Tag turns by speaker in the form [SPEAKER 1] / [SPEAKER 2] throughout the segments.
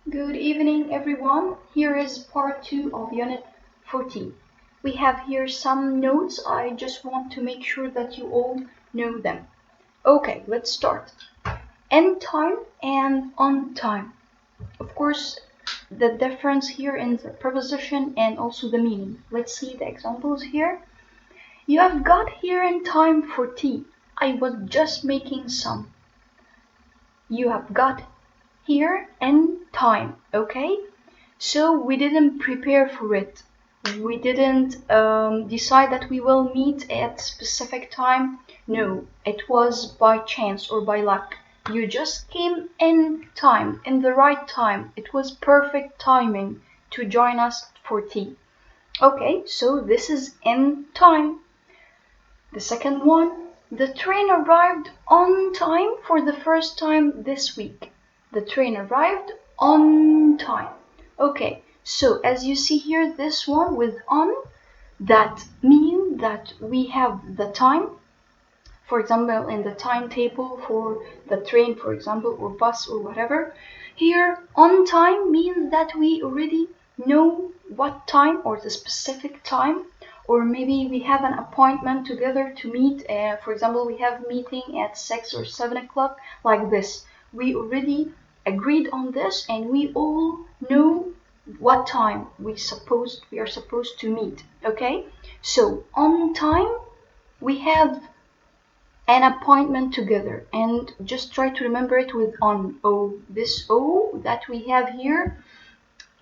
[SPEAKER 1] Good evening, everyone. Here is part 2 of Unit 14. We have here some notes. I just want to make sure that you all know them. Okay, let's start. In time and on time. Of course, the difference here in the preposition and also the meaning. Let's see the examples here. You have got here in time for tea. I was just making some. You have got here in time, okay? So we didn't prepare for it. We didn't decide that we will meet at specific time. No, it was by chance or by luck. You just came in time, in the right time. It was perfect timing to join us for tea. Okay, so this is in time. The second one, the train arrived on time for the first time this week. The train arrived on time. Okay, so as you see here, this one with on, that means that we have the time. For example, in the timetable for the train, for example, or bus or whatever. Here, on time means that we already know what time or the specific time, or maybe we have an appointment together to meet. For example, we have meeting at 6 or 7 o'clock, like this. We already agreed on this and we all know what time we are supposed to meet. Okay, so on time we have an appointment together, and just try to remember it with on. This O that we have here,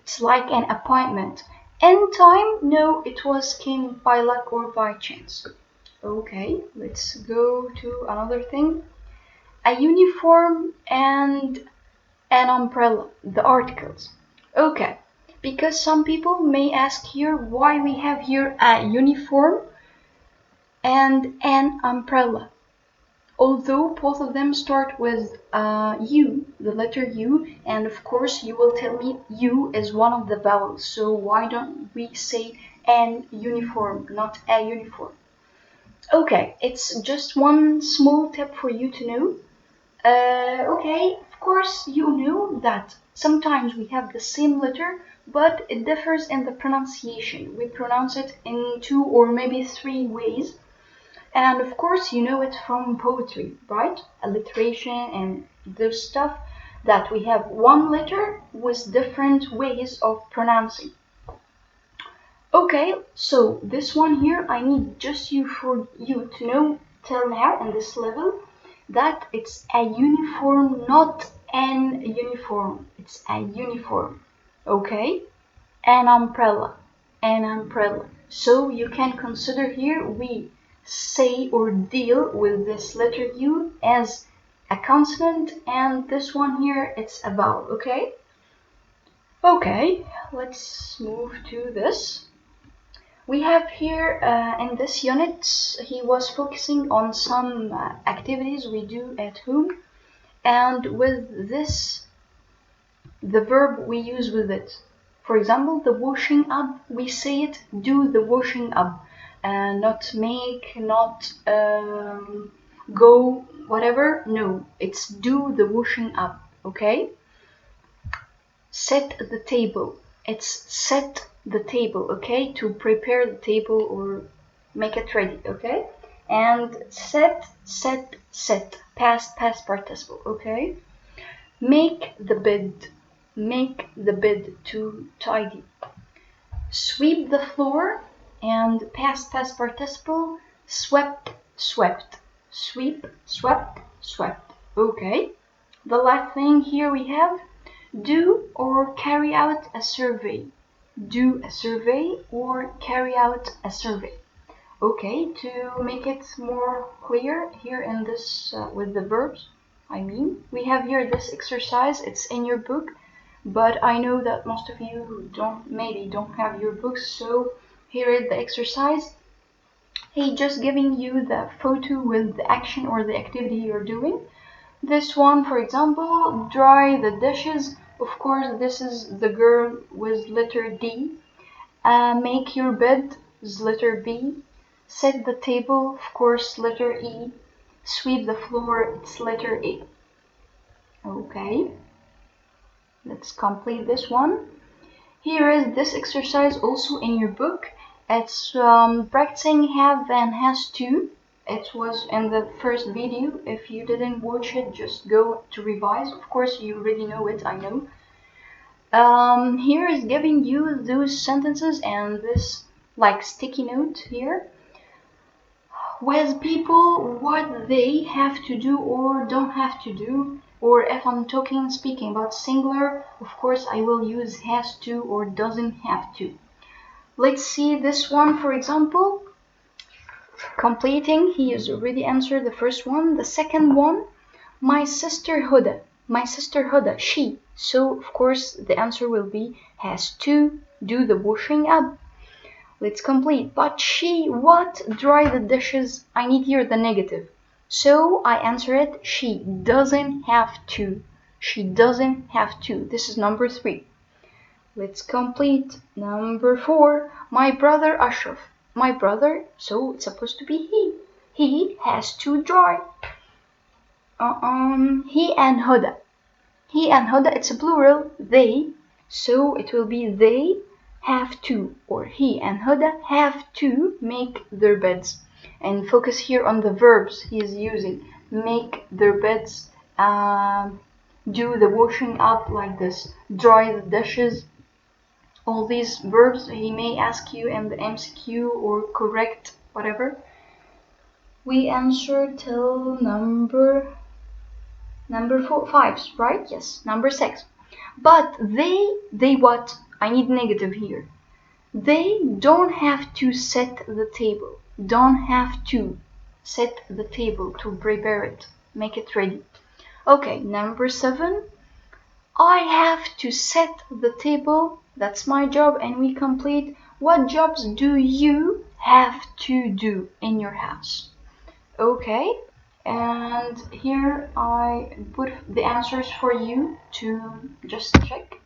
[SPEAKER 1] it's like an appointment. In time, no, it came by luck or by chance. Okay, let's go to another thing. A uniform and an umbrella, the articles. Okay, because some people may ask here why we have here a uniform and an umbrella. Although both of them start with U, the letter U, and of course you will tell me U is one of the vowels, so why don't we say an uniform, not a uniform? Okay, it's just one small tip for you to know. Okay, of course you know that sometimes we have the same letter, but it differs in the pronunciation. We pronounce it in 2 or maybe 3 ways. And of course you know it from poetry, right? Alliteration and those stuff, that we have one letter with different ways of pronouncing. Okay, so this one here, I need just for you to know till now in this level that it's a uniform, not an uniform. It's a uniform. Okay? An umbrella. So you can consider here we say or deal with this letter U as a consonant, and this one here, it's a vowel. Okay? Okay, let's move to this. We have here in this unit, he was focusing on some activities we do at home, and with this, the verb we use with it. For example, the washing up, we say it, do the washing up. Not make, not go, whatever. No, it's do the washing up. Okay? Set the table. It's set the table. Okay? To prepare the table or make it ready. Okay? And set. Past participle. Okay? Make the bed. Make the bed to tidy. Sweep the floor. And past participle, swept. Sweep, swept. Okay. The last thing here we have do or carry out a survey. Do a survey or carry out a survey. Okay, to make it more clear here in this with the verbs, we have here this exercise. It's in your book, but I know that most of you maybe don't have your books, so here is the exercise. He's just giving you the photo with the action or the activity you're doing. This one, for example, dry the dishes. Of course, this is the girl with letter D. Make your bed is letter B. Set the table, of course, letter E. Sweep the floor, it's letter A. Okay. Let's complete this one. Here is this exercise also in your book. It's practicing have and has to. It was in the first video. If you didn't watch it, just go to revise. Of course, you already know it, I know. Here is giving you those sentences and this like sticky note here with people what they have to do or don't have to do. Or if I'm speaking about singular, of course I will use has to or doesn't have to. Let's see this one, for example. Completing, he has already answered the first one. The second one, my sister Huda, she. So of course the answer will be has to do the washing up. Let's complete. But she what dry the dishes? I need here the negative. So I answer it, she doesn't have to. She doesn't have to. This is number 3. Let's complete. Number 4. My brother Ashraf. My brother, so it's supposed to be he. He has to dry. He and Huda. He and Huda, it's a plural, they. So it will be they have to, or he and Huda have to make their beds. And focus here on the verbs he is using. Make their beds, do the washing up like this, dry the dishes. All these verbs he may ask you in the MCQ or correct, whatever. We answer till number 5, right? Yes, number 6. But they what? I need negative here. They don't have to set the table. Don't have to set the table to prepare it. Make it ready. Okay, number 7. I have to set the table. That's my job, and we complete. What jobs do you have to do in your house? Okay, and here I put the answers for you to just check.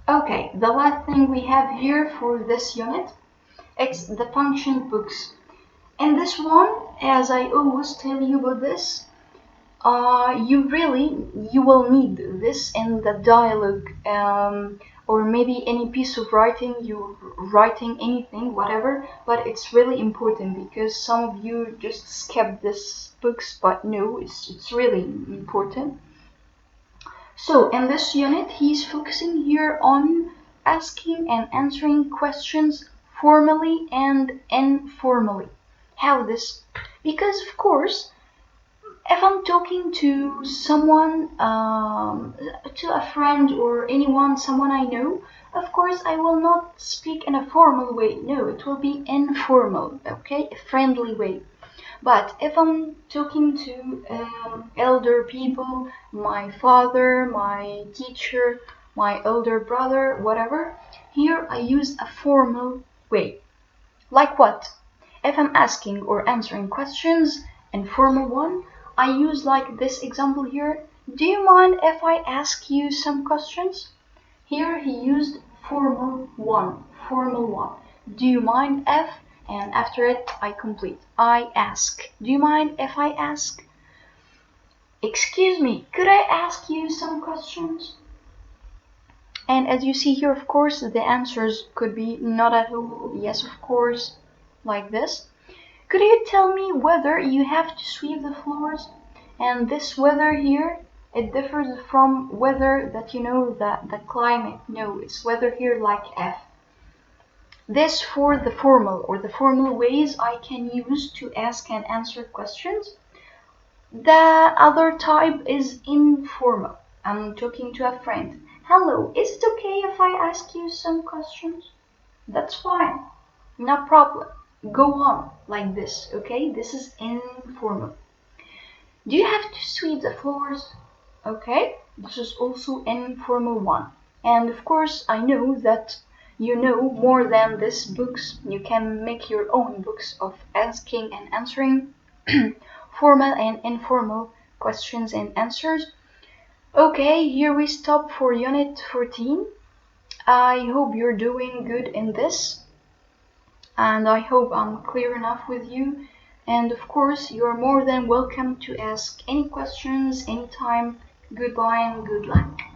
[SPEAKER 1] Okay, the last thing we have here for this unit, it's the function books. In this one, as I always tell you about this, you will need this in the dialogue, or maybe any piece of writing, you're writing anything, whatever, but it's really important because some of you just skip this books, but no, it's really important. So in this unit, he's focusing here on asking and answering questions formally and informally. How this? Because of course, if I'm talking to someone, to a friend or anyone, someone I know, of course I will not speak in a formal way. No, it will be informal, okay? A friendly way. But if I'm talking to elder people, my father, my teacher, my elder brother, whatever, here I use a formal way. Like what? If I'm asking or answering questions, informal one, I use like this example here. Do you mind if I ask you some questions? Here he used formal one. Do you mind if, and after it I complete. I ask. Do you mind if I ask? Excuse me, could I ask you some questions? And as you see here, of course, the answers could be not at all, yes, of course, like this. Could you tell me whether you have to sweep the floors? And this weather here, it differs from weather that you know that the climate. No, it's weather here like F. This for the formal or the formal ways I can use to ask and answer questions. The other type is informal. I'm talking to a friend. Hello, is it okay if I ask you some questions? That's fine, no problem. Go on like this, okay? This is informal. Do you have to sweep the floors? Okay, this is also informal one. And of course, I know that you know more than this books. You can make your own books of asking and answering formal and informal questions and answers. Okay, here we stop for unit 14. I hope you're doing good in this. And I hope I'm clear enough with you. And of course, you're more than welcome to ask any questions anytime. Goodbye and good luck.